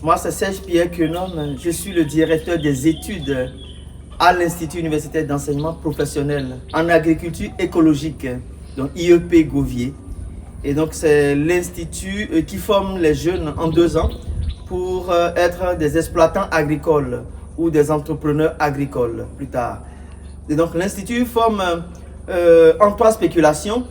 Moi, c'est Serge Pierre Quenom. Je suis le directeur des études à l'Institut universitaire d'enseignement professionnel en agriculture écologique, donc IEP Gauvier. Et donc, c'est l'institut qui forme les jeunes en 2 ans pour être des exploitants agricoles ou des entrepreneurs agricoles plus tard. Et donc, l'institut forme en 3 spéculations.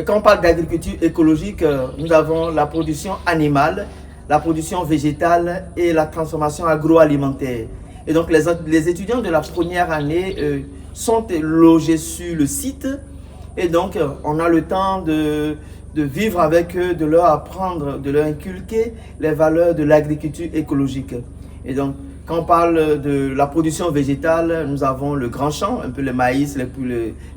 Quand on parle d'agriculture écologique, nous avons la production animale, la production végétale et la transformation agroalimentaire. Et donc les étudiants de la première année sont logés sur le site et donc on a le temps de vivre avec eux, de leur apprendre, de leur inculquer les valeurs de l'agriculture écologique. Et donc quand on parle de la production végétale, nous avons le grand champ, un peu le maïs,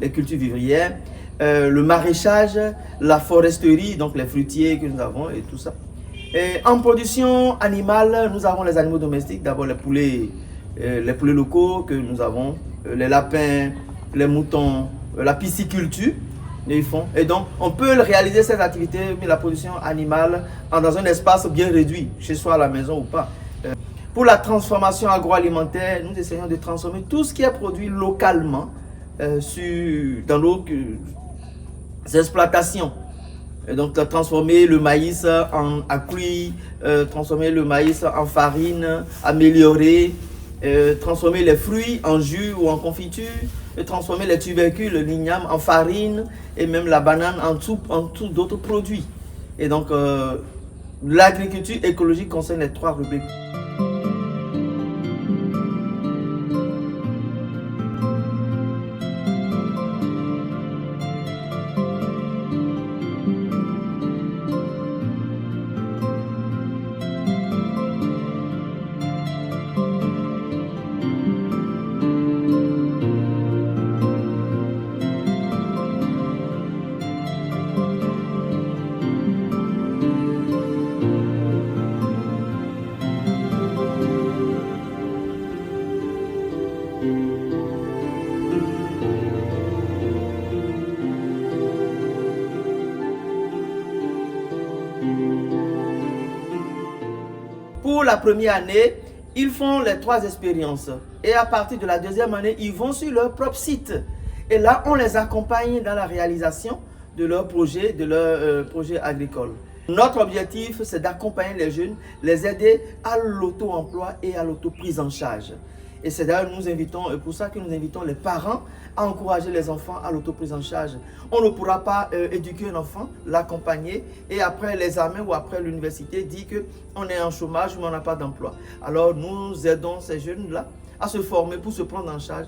les cultures vivrières, le maraîchage, la foresterie, donc les fruitiers que nous avons et tout ça. Et en production animale, nous avons les animaux domestiques, d'abord les poulets locaux que nous avons, les lapins, les moutons, la pisciculture, ils font. Et donc, on peut réaliser cette activité, mais la production animale, dans un espace bien réduit, chez soi à la maison ou pas. Pour la transformation agroalimentaire, nous essayons de transformer tout ce qui est produit localement dans nos exploitations. Et donc transformer le maïs en cuit, transformer le maïs en farine, améliorer, transformer les fruits en jus ou en confiture, transformer les tubercules, l'igname en farine et même la banane en tout d'autres produits. Et donc l'agriculture écologique concerne les 3 rubriques. Pour la première année, ils font les 3 expériences. Et à partir de la 2e année, ils vont sur leur propre site. Et là, on les accompagne dans la réalisation de leur projet, agricole. Notre objectif, c'est d'accompagner les jeunes, les aider à l'auto-emploi et à l'auto-prise en charge. Et c'est d'ailleurs pour ça que nous invitons les parents à encourager les enfants à l'auto-prise en charge. On ne pourra pas éduquer un enfant, l'accompagner et après l'examen ou après l'université dire qu'on est en chômage ou on n'a pas d'emploi. Alors nous aidons ces jeunes-là à se former pour se prendre en charge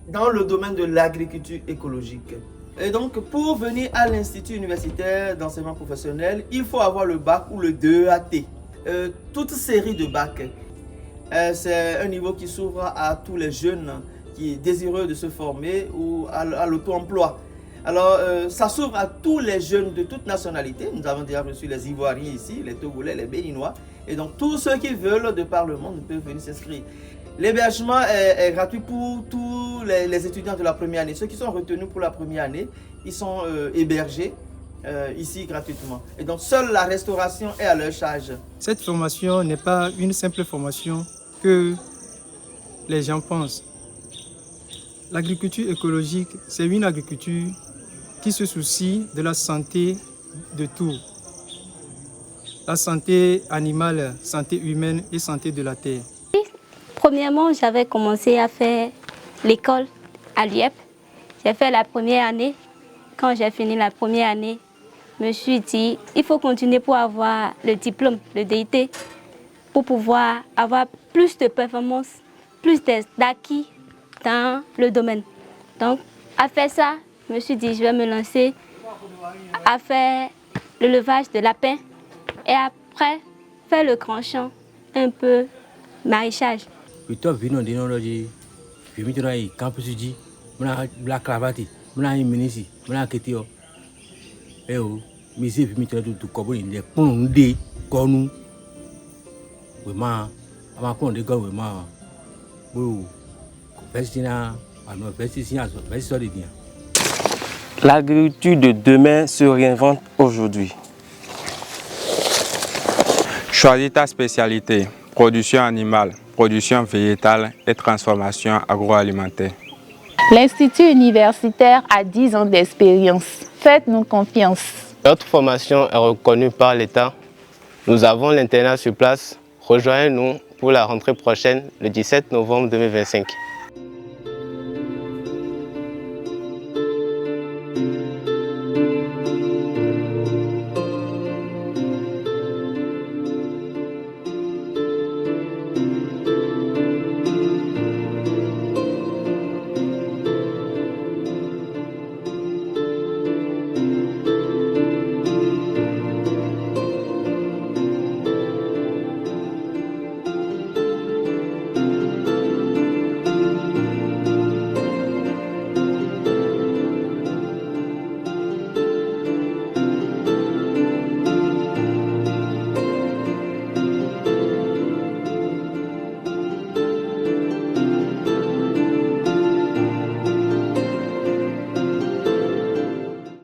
dans le domaine de l'agriculture écologique. Et donc pour venir à l'Institut universitaire d'enseignement professionnel, il faut avoir le bac ou le DEAT. Toute série de bacs. C'est un niveau qui s'ouvre à tous les jeunes qui sont désireux de se former ou à l'auto-emploi. Alors, ça s'ouvre à tous les jeunes de toute nationalité. Nous avons déjà reçu les Ivoiriens ici, les Togolais, les Béninois. Et donc, tous ceux qui veulent de par le monde peuvent venir s'inscrire. L'hébergement est gratuit pour tous les étudiants de la première année. Ceux qui sont retenus pour la première année, ils sont hébergés ici gratuitement. Et donc, seule la restauration est à leur charge. Cette formation n'est pas une simple formation que les gens pensent. L'agriculture écologique, c'est une agriculture qui se soucie de la santé de tout. La santé animale, santé humaine et santé de la terre. Premièrement, j'avais commencé à faire l'école à l'IEP. J'ai fait la première année. Quand j'ai fini la première année, je me suis dit il faut continuer pour avoir le diplôme, le DIT, pour pouvoir avoir plus de performances, plus d'acquis dans le domaine. Donc, à faire ça, je me suis dit, je vais me lancer à faire l'élevage de lapins et après faire le grand champ, un peu maraîchage. L'agriculture de demain se réinvente aujourd'hui. Choisis ta spécialité, production animale, production végétale et transformation agroalimentaire. L'Institut universitaire a 10 ans d'expérience. Faites-nous confiance. Notre formation est reconnue par l'État. Nous avons l'internat sur place. Rejoignez-nous pour la rentrée prochaine, le 17 novembre 2025.